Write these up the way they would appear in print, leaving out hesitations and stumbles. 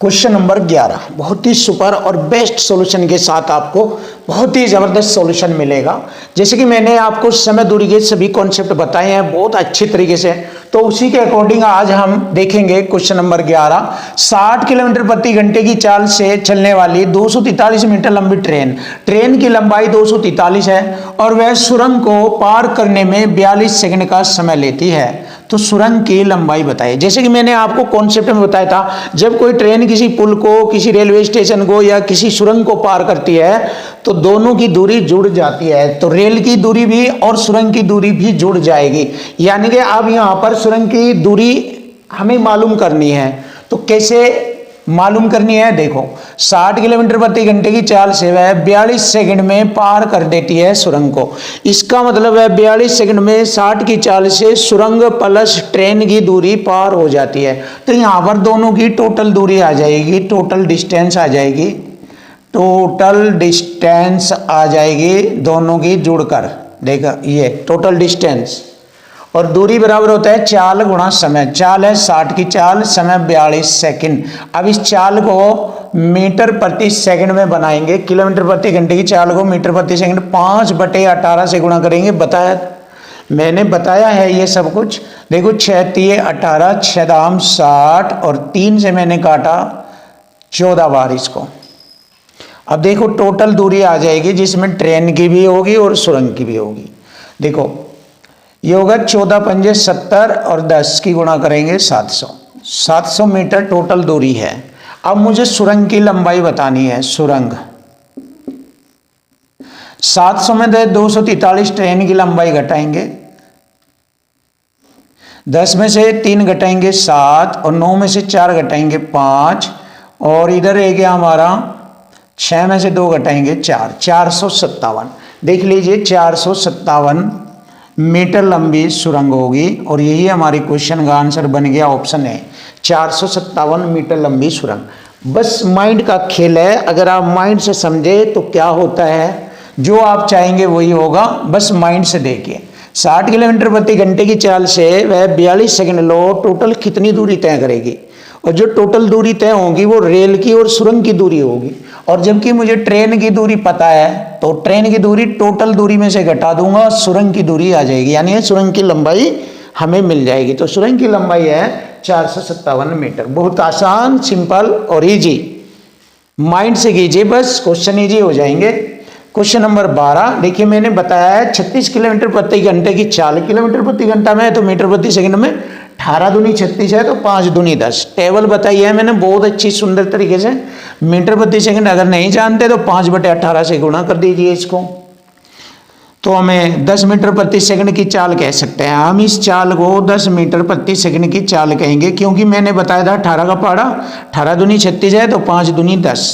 Question number 11 बहुत ही super और best solution के साथ आपको बहुत ही ज़बरदस्त सॉल्यूशन मिलेगा। जैसे कि मैंने आपको समय दूरी के सभी कॉन्सेप्ट बताए हैं बहुत अच्छी तरीके से, तो उसी के अकॉर्डिंग आज हम देखेंगे क्वेश्चन नंबर 11। 60 किलोमीटर प्रति घंटे की चाल से चलने वाली 243 मीटर लंबी ट्रेन की लंबाई 243 है और वह सुरंग को पार करने में 42 सेकंड का समय लेती है। तो सुरंग की लंबाई बताइए। जैसे कि मैंने आपको कॉन्सेप्ट में बताया था, जब कोई ट्रेन किसी पुल को, किसी रेलवे स्टेशन को या किसी सुरंग को पार करती है तो दोनों की दूरी जुड़ जाती है, तो रेल की दूरी भी और सुरंग की दूरी भी जुड़ जाएगी। यानी कि अब यहाँ पर सुरंग की दूरी हमें मालूम करनी है। तो कैसे मालूम करनी है, देखो 60 किलोमीटर प्रति घंटे की चाल से वह 42 सेकंड में पार कर देती है सुरंग को। इसका मतलब है 42 सेकंड में 60 की चाल से सुरंग प्लस ट्रेन की दूरी पार हो जाती है। तो यहाँ पर दोनों की टोटल दूरी आ जाएगी, टोटल डिस्टेंस आ जाएगी, टोटल डिस्टेंस आ जाएगी दोनों की जुड़कर। देखा ये टोटल डिस्टेंस और दूरी बराबर होता है चाल गुणा समय। चाल है 60 की चाल, समय 42 सेकंड। अब इस चाल को मीटर प्रति सेकंड में बनाएंगे। किलोमीटर प्रति घंटे की चाल को मीटर प्रति सेकंड 5/18 से गुणा करेंगे। मैंने बताया है ये सब कुछ। देखो 6 तिये 18, 6 दाम 60 और 3 से मैंने काटा 14 बार इसको। अब देखो टोटल दूरी आ जाएगी जिसमें ट्रेन की भी होगी और सुरंग की भी होगी। देखो ये होगा 14 पंजे 70 और 10 की गुणा करेंगे 700 मीटर टोटल दूरी है। अब मुझे सुरंग की लंबाई बतानी है। सुरंग 700 में 243 ट्रेन की लंबाई घटाएंगे, 10 में से 3 घटाएंगे 7 और 9 में से 4 घटाएंगे 5 और इधर है गया हमारा 6 में से 2 घटाएंगे 4, 457। देख लीजिए 457 मीटर लंबी सुरंग होगी और यही हमारी क्वेश्चन का आंसर बन गया। ऑप्शन है 457 मीटर लंबी सुरंग। बस माइंड का खेल है, अगर आप माइंड से समझे तो क्या होता है, जो आप चाहेंगे वही होगा। बस माइंड से देखिए। 60 किलोमीटर प्रति घंटे की चाल से वह 42 सेकंड लो टोटल कितनी दूरी तय करेगी, और जो टोटल दूरी तय होगी वो रेल की और सुरंग की दूरी होगी। और जबकि मुझे ट्रेन की दूरी पता है तो ट्रेन की दूरी टोटल दूरी में से घटा दूंगा, सुरंग की दूरी आ जाएगी, यानी सुरंग की लंबाई हमें मिल जाएगी। तो सुरंग की लंबाई है 457 मीटर। बहुत आसान, सिंपल और इजी। माइंड से कीजिए, बस क्वेश्चन इजी हो जाएंगे। क्वेश्चन नंबर 12 देखिए, मैंने बताया है 36 किलोमीटर प्रति घंटे की चाल। किलोमीटर प्रति घंटा में है तो मीटर प्रति सेकंड में 18 दूनी 36 है तो 5 दूनी 10। टेबल बताई है मैंने बहुत अच्छी सुंदर तरीके से। मीटर प्रति सेकंड अगर नहीं जानते तो 5/18 से गुणा कर दीजिए इसको, तो हमें 10 मीटर प्रति सेकंड की चाल कह सकते हैं। हम इस चाल को 10 मीटर प्रति सेकंड की चाल कहेंगे, क्योंकि मैंने बताया था 18 का पहाड़ा, 18 दूनी 36 है तो 5 दूनी 10।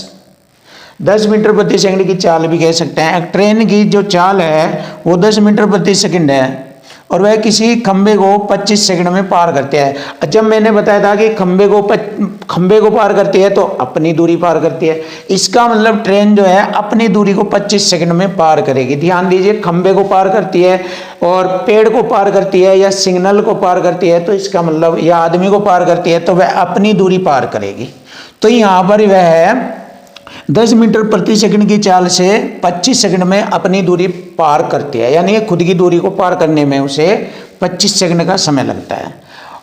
10 मीटर प्रति सेकंड की चाल भी कह सकते हैं। ट्रेन की जो चाल है वो 10 मीटर प्रति सेकंड है और वह किसी खंबे को 25 सेकंड में पार करते हैं। जब मैंने बताया था कि खंबे को पार करती है तो अपनी दूरी पार करती है, इसका मतलब ट्रेन जो है अपनी दूरी को 25 सेकंड में पार करेगी। ध्यान दीजिए, खंबे को पार करती है और पेड़ को पार करती है या सिग्नल को पार करती है, तो इसका मतलब या आदमी को पार करती है तो वह अपनी दूरी पार करेगी। तो यहाँ पर वह है 10 मीटर प्रति सेकंड की चाल से 25 सेकंड में अपनी दूरी पार करती है, यानी खुद की दूरी को पार करने में उसे 25 सेकंड का समय लगता है।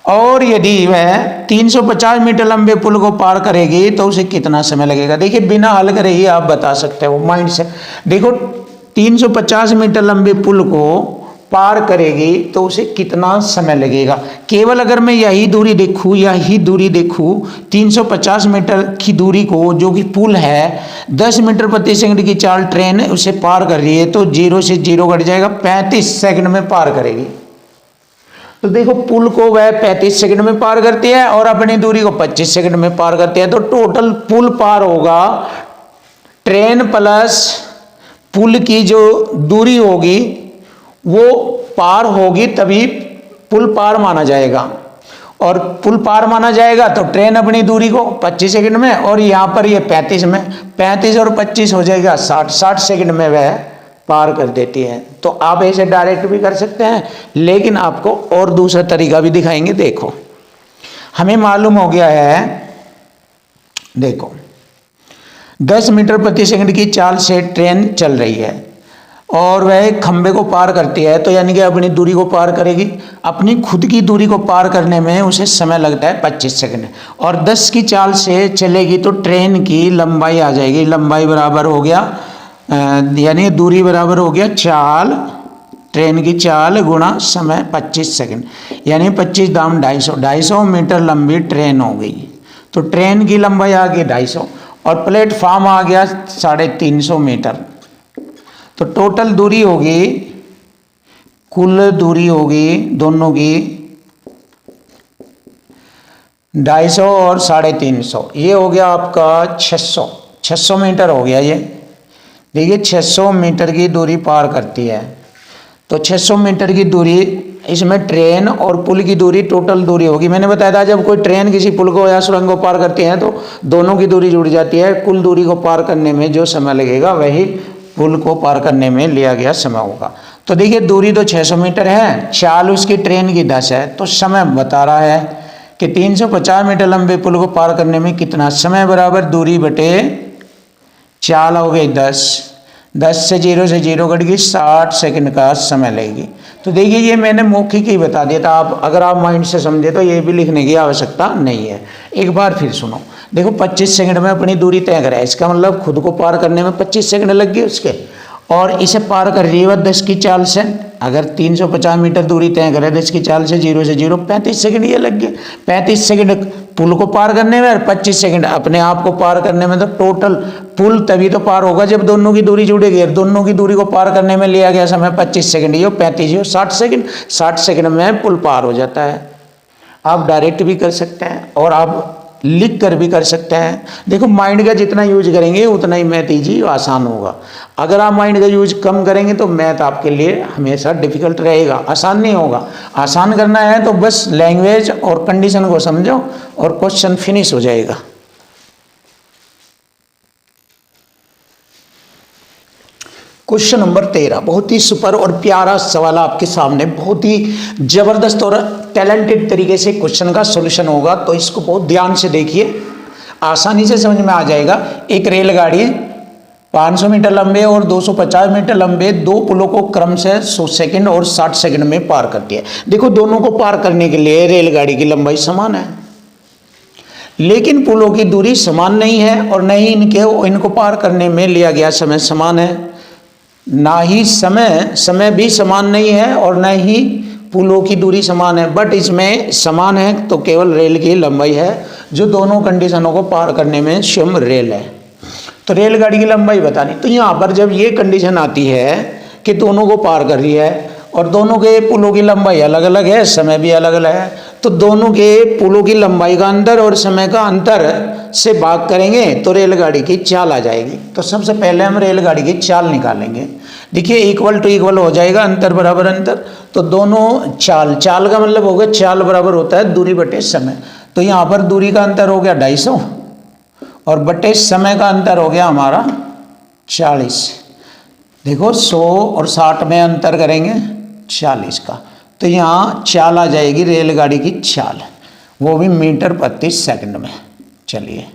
और यदि वह 350 मीटर लंबे पुल को पार करेगी तो उसे कितना समय लगेगा। देखिए बिना हल करे ही आप बता सकते हो माइंड से। देखो 350 मीटर लंबे पुल को पार करेगी तो उसे कितना समय लगेगा। केवल अगर मैं यही दूरी देखूं 350 मीटर की दूरी को, जो कि पुल है 10 मीटर प्रति सेकंड की चाल ट्रेन उसे पार कर रही है, तो 0 से 0 घट जाएगा, 35 सेकंड में पार करेगी। तो देखो पुल को वह 35 सेकंड में पार करती है और अपनी दूरी को 25 सेकंड में पार करती है। तो टोटल पुल पार होगा, ट्रेन प्लस पुल की जो दूरी होगी वो पार होगी, तभी पुल पार माना जाएगा। और पुल पार माना जाएगा तो ट्रेन अपनी दूरी को 25 सेकंड में, और यहाँ पर ये 35 में, 35 और 25 हो जाएगा 60 सेकंड में वह पार कर देती है। तो आप ऐसे डायरेक्ट भी कर सकते हैं, लेकिन आपको और दूसरा तरीका भी दिखाएंगे। देखो हमें मालूम हो गया है देखो 10 मीटर प्रति सेकंड की चाल से ट्रेन चल रही है और वह एक खंबे को पार करती है, तो यानी कि अपनी दूरी को पार करेगी। अपनी खुद की दूरी को पार करने में उसे समय लगता है 25 सेकंड, और 10 की चाल से चलेगी तो ट्रेन की लंबाई आ जाएगी। लंबाई बराबर हो गया यानी दूरी बराबर हो गया चाल, ट्रेन की चाल गुणा समय 25 सेकंड, यानी 25 दाम 250, 250 मीटर लंबी ट्रेन हो गई। तो ट्रेन की लंबाई आ गई 250 और प्लेटफार्म आ गया 350 मीटर। तो टोटल दूरी होगी, कुल दूरी होगी दोनों की 250 और 350, ये हो गया आपका 600 मीटर हो गया। ये देखिए 600 मीटर की दूरी पार करती है। तो 600 मीटर की दूरी, इसमें ट्रेन और पुल की दूरी टोटल दूरी होगी। मैंने बताया था जब कोई ट्रेन किसी पुल को या सुरंग को पार करती है तो दोनों की दूरी जुड़ जाती है। कुल दूरी को पार करने में जो समय लगेगा वही पुल को पार करने में लिया गया समय होगा। तो देखिए दूरी तो 600 मीटर है, चाल उसकी ट्रेन की 10 है, तो समय बता रहा है कि 350 मीटर लंबे पुल को पार करने में कितना समय बराबर दूरी बटे चाल हो गई 10 से 0 कट गई 60 सेकंड का समय लगेगी। तो देखिए ये मैंने मौखिक ही बता दिया था, आप अगर आप माइंड से समझे तो ये भी लिखने की आवश्यकता नहीं है। एक बार फिर सुनो, देखो 25 सेकंड में अपनी दूरी तय करें, इसका मतलब खुद को पार करने में 25 सेकंड लग गए उसके, और इसे पार कर रही है 10 की चाल से। अगर 350 मीटर दूरी तय करें 10 की चाल से 0 से 0, 35 सेकंड ये लग गए। 35 सेकंड पुल को पार करने में और 25 सेकंड अपने आप को पार करने में। तो टोटल पुल तभी तो पार होगा जब दोनों की दूरी जुड़ेगी, और दोनों की दूरी को पार करने में लिया गया समय 25 सेकंड, ये 35 ये 60 सेकंड। 60 सेकंड में पुल पार हो जाता है। आप डायरेक्ट भी कर सकते हैं और आप लिख कर भी कर सकते हैं। देखो माइंड का जितना यूज करेंगे उतना ही मैथ ईजी आसान होगा। अगर आप माइंड का यूज कम करेंगे तो मैथ आपके लिए हमेशा डिफिकल्ट रहेगा, आसान नहीं होगा। आसान करना है तो बस लैंग्वेज और कंडीशन को समझो और क्वेश्चन फिनिश हो जाएगा। क्वेश्चन नंबर 13 बहुत ही सुपर और प्यारा सवाल आपके सामने, बहुत ही जबरदस्त और टैलेंटेड तरीके से क्वेश्चन का सॉल्यूशन होगा। तो इसको बहुत ध्यान से देखिए, आसानी से समझ में आ जाएगा। एक रेलगाड़ी 500 मीटर लंबे और 250 मीटर लंबे दो पुलों को क्रम से 100 सेकंड और 60 सेकंड में पार करती है। देखो दोनों को पार करने के लिए रेलगाड़ी की लंबाई समान है, लेकिन पुलों की दूरी समान नहीं है और न ही इनको पार करने में लिया गया समय समान है। ना ही समय भी समान नहीं है और न ही पुलों की दूरी समान है। बट इसमें समान है तो केवल रेल की लंबाई है जो दोनों कंडीशनों को पार करने में स्वयं रेल है। तो रेलगाड़ी की लंबाई बतानी, तो यहाँ पर जब ये कंडीशन आती है कि दोनों को पार कर रही है और दोनों के पुलों की लंबाई अलग अलग है, समय भी अलग अलग है, तो दोनों के पुलों की लंबाई का अंतर और समय का अंतर से भाग करेंगे तो रेलगाड़ी की चाल आ जाएगी। तो सबसे पहले हम रेलगाड़ी की चाल निकालेंगे। देखिए इक्वल टू इक्वल हो जाएगा, अंतर बराबर अंतर। तो दोनों चाल का मतलब होगा चाल बराबर होता है दूरी बटे समय। तो यहाँ पर दूरी का अंतर हो गया 250 और बटे समय का अंतर हो गया हमारा 40। देखो 100 और 60 में अंतर करेंगे 40 का, तो यहाँ चाल आ जाएगी रेलगाड़ी की चाल, वो भी मीटर प्रति सेकंड में। चलिए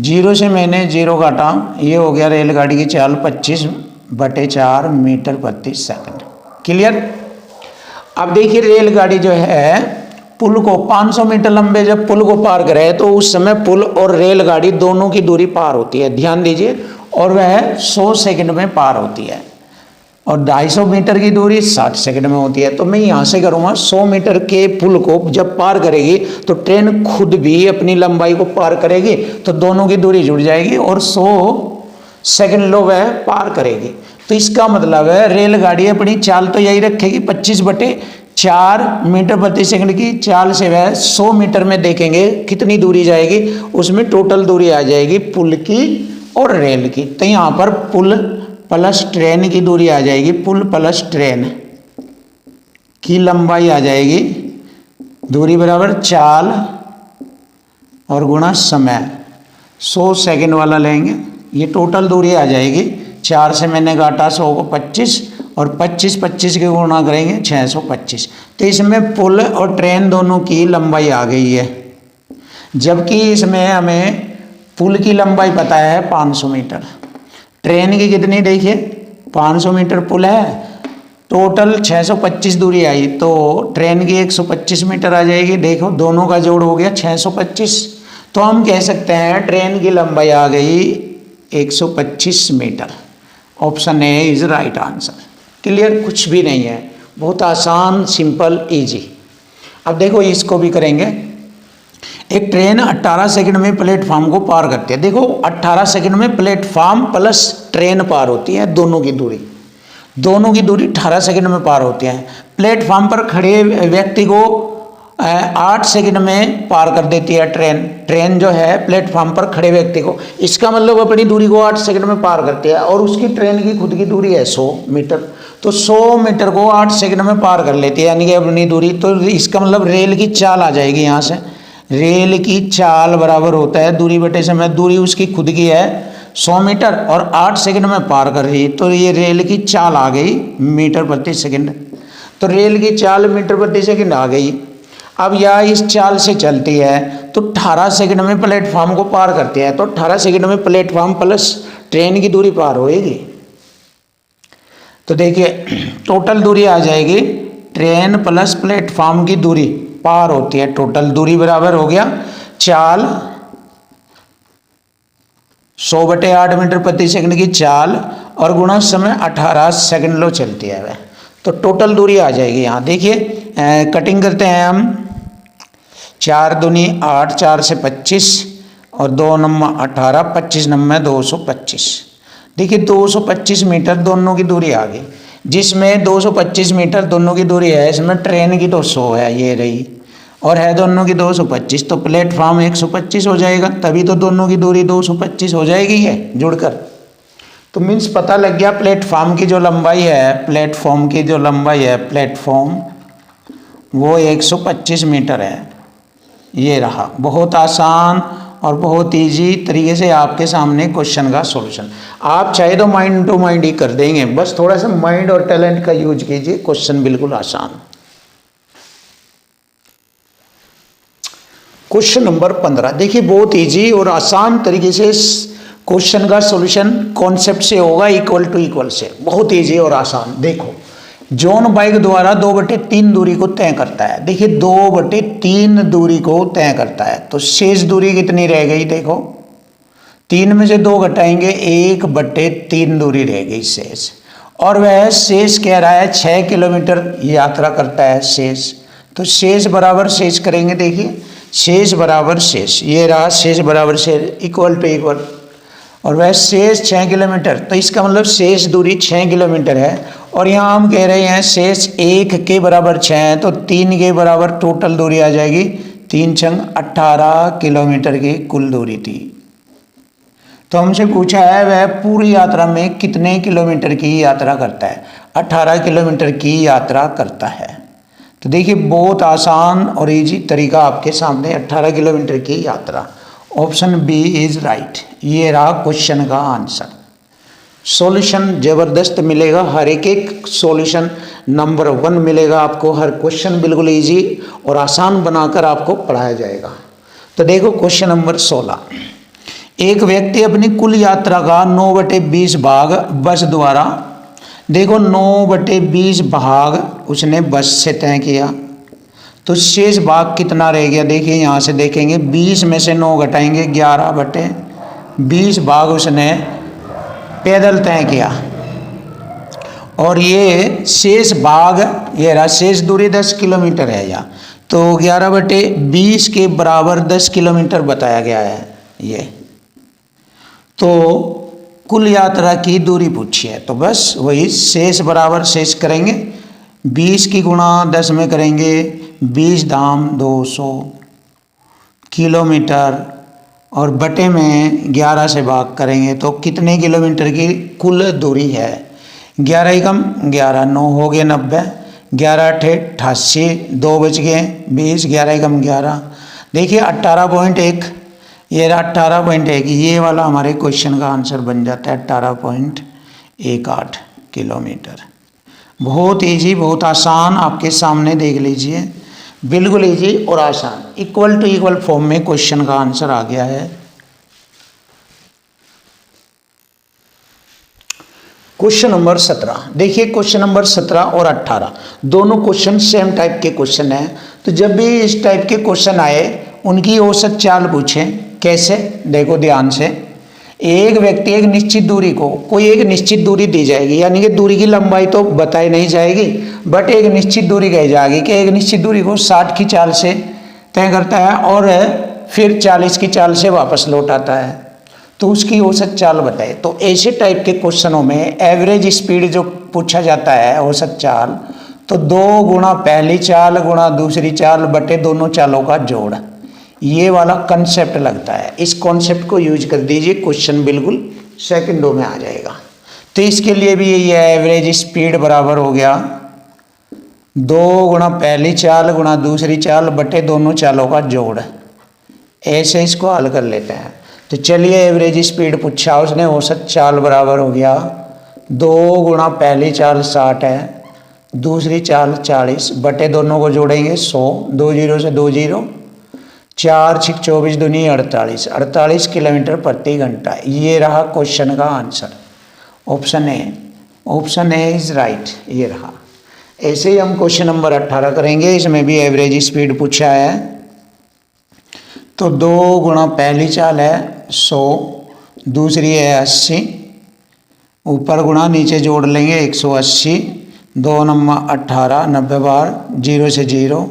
0 से मैंने 0 काटा, ये हो गया रेलगाड़ी की चाल 25/4 मीटर प्रति सेकंड। क्लियर। अब देखिए रेलगाड़ी जो है पुल को 500 मीटर लंबे जब पुल को पार करे तो उस समय पुल और रेलगाड़ी दोनों की दूरी पार होती है, ध्यान दीजिए, और वह 100 सेकंड में पार होती है। और 250 मीटर की दूरी 60 सेकंड में होती है। तो मैं यहाँ से करूँगा 100 मीटर के पुल को जब पार करेगी तो ट्रेन खुद भी अपनी लंबाई को पार करेगी, तो दोनों की दूरी जुड़ जाएगी और 100 सेकंड लो वह पार करेगी। तो इसका मतलब है रेलगाड़ी अपनी चाल तो यही रखेगी 25/4 मीटर प्रति सेकंड की चाल से वह 100 मीटर में देखेंगे कितनी दूरी जाएगी, उसमें टोटल दूरी आ जाएगी पुल की और रेल की। तो यहाँ पर पुल प्लस ट्रेन की दूरी आ जाएगी, पुल प्लस ट्रेन की लंबाई आ जाएगी, दूरी बराबर चाल और गुणा समय। 100 सेकंड वाला लेंगे, ये टोटल दूरी आ जाएगी। 4 से मैंने काटा 100 को 25 और 25 के गुणा करेंगे 625। तो इसमें पुल और ट्रेन दोनों की लंबाई आ गई है। जबकि इसमें हमें पुल की लंबाई पता है 500 मीटर, ट्रेन की कितनी देखिए 500 मीटर पुल है, टोटल 625 दूरी आई, तो ट्रेन की 125 मीटर आ जाएगी। देखो दोनों का जोड़ हो गया 625, तो हम कह सकते हैं ट्रेन की लंबाई आ गई 125 metre. Option A is right answer. Clear, कुछ भी नहीं है, बहुत आसान, सिंपल, इजी। अब देखो इसको भी करेंगे। एक ट्रेन 18 सेकंड में प्लेटफॉर्म को पार करती है। देखो 18 सेकंड में प्लेटफॉर्म प्लस ट्रेन पार होती है, दोनों की दूरी 18 सेकंड में पार होती है। प्लेटफॉर्म पर खड़े व्यक्ति को 8 सेकंड में पार कर देती है ट्रेन जो है प्लेटफॉर्म पर खड़े व्यक्ति को, इसका मतलब अपनी दूरी को 8 सेकंड में पार करती है। और उसकी ट्रेन की खुद की दूरी है 100 मीटर, तो 100 मीटर को 8 सेकंड में पार कर लेती है, यानी कि अपनी दूरी। तो इसका मतलब रेल की चाल आ जाएगी यहाँ से, रेल की चाल बराबर होता है दूरी बटे समय। दूरी उसकी खुद की है 100 मीटर और 8 सेकंड में पार कर रही है, तो ये रेल की चाल आ गई मीटर प्रति सेकंड। तो रेल की चाल मीटर प्रति सेकंड आ गई। अब यह इस चाल से चलती है तो 18 सेकंड में प्लेटफॉर्म को पार करती है, तो 18 सेकंड में प्लेटफॉर्म प्लस ट्रेन की दूरी पार होएगी। तो देखिए टोटल दूरी आ जाएगी, ट्रेन प्लस प्लेटफॉर्म की दूरी पार होती है, टोटल दूरी बराबर हो गया चाल 100/8 मीटर प्रति सेकंड की चाल और गुणा समय 18 सेकंड लो चलती है वह, तो टोटल दूरी आ जाएगी। यहाँ देखिए कटिंग करते हैं हम, 4 दूनी 8, 4 से 25 और 2 नम्मा 18, 25 नम्मा 225। देखिए 225 मीटर दोनों की दूरी आ गई, जिसमें 225 मीटर दोनों की दूरी है, इसमें ट्रेन की तो 100 है ये रही, और है दोनों की 225, तो प्लेटफॉर्म 125 हो जाएगा, तभी तो दोनों की दूरी 225 हो जाएगी है जुड़कर। तो मीन्स पता लग गया प्लेटफॉर्म की जो लंबाई है, प्लेटफॉर्म वो 125 मीटर है। ये रहा, बहुत आसान और बहुत इजी तरीके से आपके सामने क्वेश्चन का सॉल्यूशन। आप चाहे तो माइंड टू माइंड ही कर देंगे, बस थोड़ा सा माइंड और टैलेंट का यूज कीजिए, क्वेश्चन बिल्कुल आसान। क्वेश्चन नंबर 15 देखिए, बहुत इजी और आसान तरीके से क्वेश्चन का सॉल्यूशन कॉन्सेप्ट से होगा, इक्वल टू इक्वल से, बहुत इजी और आसान। देखो जॉन बाइक द्वारा 2/3 दूरी को तय करता है। देखिए 2/3 दूरी को तय करता है, तो शेष दूरी कितनी रह गई? देखो 3 में से 2 घटाएंगे, 1/3 दूरी रह गई शेष, और वह शेष कह रहा है 6 किलोमीटर यात्रा करता है शेष। तो शेष बराबर शेष करेंगे, देखिए शेष बराबर शेष, ये रहा शेष बराबर शेष, इक्वल टू इक्वल, और वह शेष 6 किलोमीटर, तो इसका मतलब शेष दूरी 6 किलोमीटर है। और यहाँ हम कह रहे हैं शेष 1 के बराबर 6 है, तो 3 के बराबर टोटल दूरी आ जाएगी, 3 छंग 18 किलोमीटर की कुल दूरी थी। तो हमसे पूछा है वह पूरी यात्रा में कितने किलोमीटर की यात्रा करता है? 18 किलोमीटर की यात्रा करता है। तो देखिए बहुत आसान और इजी तरीका आपके सामने, 18 किलोमीटर की यात्रा। ऑप्शन बी इज राइट, ये रहा क्वेश्चन का आंसर। सॉल्यूशन जबरदस्त मिलेगा, हर एक सॉल्यूशन नंबर 1 मिलेगा आपको, हर क्वेश्चन बिल्कुल इजी और आसान बनाकर आपको पढ़ाया जाएगा। तो देखो क्वेश्चन नंबर 16, एक व्यक्ति अपनी कुल यात्रा का 9/20 भाग बस द्वारा, देखो 9/20 भाग उसने बस से तय किया, तो शेष भाग कितना रह गया? देखिए यहाँ से देखेंगे 20 में से 9 घटाएंगे, 11/20 भाग उसने पैदल तय किया, और ये शेष भाग, ये रहा शेष दूरी 10 किलोमीटर है यहाँ, तो 11/20 के बराबर 10 किलोमीटर बताया गया है ये। तो कुल यात्रा की दूरी पूछी है, तो बस वही शेष बराबर शेष करेंगे, 20 की गुणा 10 में करेंगे, 20 दाम 200 किलोमीटर, और बटे में 11 से भाग करेंगे, तो कितने किलोमीटर की कुल दूरी है? 11 एकम 11, 9 हो गए 90, 11 अठे 88, 2 बच गए 20, 11 एकम 11, देखिए 18.1, ये रहा 18.1, ये वाला हमारे क्वेश्चन का आंसर बन जाता है 18.18 किलोमीटर। बहुत इजी, बहुत आसान, आपके सामने देख लीजिए, बिल्कुल इजी और आसान, इक्वल टू इक्वल फॉर्म में क्वेश्चन का आंसर आ गया है। क्वेश्चन नंबर 17, देखिए क्वेश्चन नंबर 17 और 18 दोनों क्वेश्चन सेम टाइप के क्वेश्चन हैं। तो जब भी इस टाइप के क्वेश्चन आए उनकी औसत चाल पूछें। कैसे, देखो ध्यान से। एक व्यक्ति एक निश्चित दूरी को, कोई एक निश्चित दूरी दी जाएगी, यानी कि दूरी की लंबाई तो बताई नहीं जाएगी, बट एक निश्चित दूरी कही जाएगी कि एक निश्चित दूरी को 60 की चाल से तय करता है और फिर 40 की चाल से वापस लौट आता है, तो उसकी औसत चाल बताए। तो ऐसे टाइप के क्वेश्चनों में एवरेज स्पीड जो पूछा जाता है औसत चाल, तो 2 गुणा पहली चाल गुणा दूसरी चाल बटे दोनों चालों का जोड़, ये वाला कंसेप्ट लगता है। इस कॉन्सेप्ट को यूज कर दीजिए, क्वेश्चन बिल्कुल सेकंडों में आ जाएगा। तो इसके लिए भी यही है, एवरेज स्पीड बराबर हो गया 2 गुणा पहली चाल गुणा दूसरी चाल बटे दोनों चालों का जोड़। ऐसे इसको हल कर लेते हैं। तो चलिए, एवरेज स्पीड पूछा उसने, औसत चाल बराबर हो गया 2 गुणा पहली चाल 60 है, दूसरी चाल 40 बटे दोनों को जोड़ेंगे 100, 2 जीरो से 2 जीरो, 4 6 24 दूनी 48, 48 किलोमीटर प्रति घंटा। ये रहा क्वेश्चन का answer, option A. Option A is right, ये रहा। ऐसे ही हम क्वेश्चन नंबर 18 करेंगे, इसमें भी एवरेज स्पीड पूछा है। तो 2 गुणा पहली चाल है 100, दूसरी है 80, ऊपर गुणा नीचे जोड़ लेंगे 180, 2 नंबर 18, 90 बार, 0 से 0,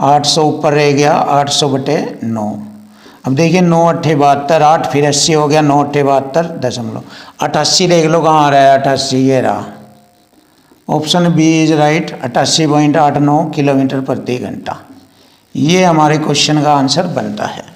800 ऊपर रह गया 800 बटे 9। अब देखिए 9 8 72, 8 फिर 80 हो गया, 9 8 72 दशमलव 88, देख लो कहाँ आ रहा है 88, ये रहा। Option B is right, 88.89 kilometre प्रति घंटा। ये हमारे क्वेश्चन का आंसर बनता है।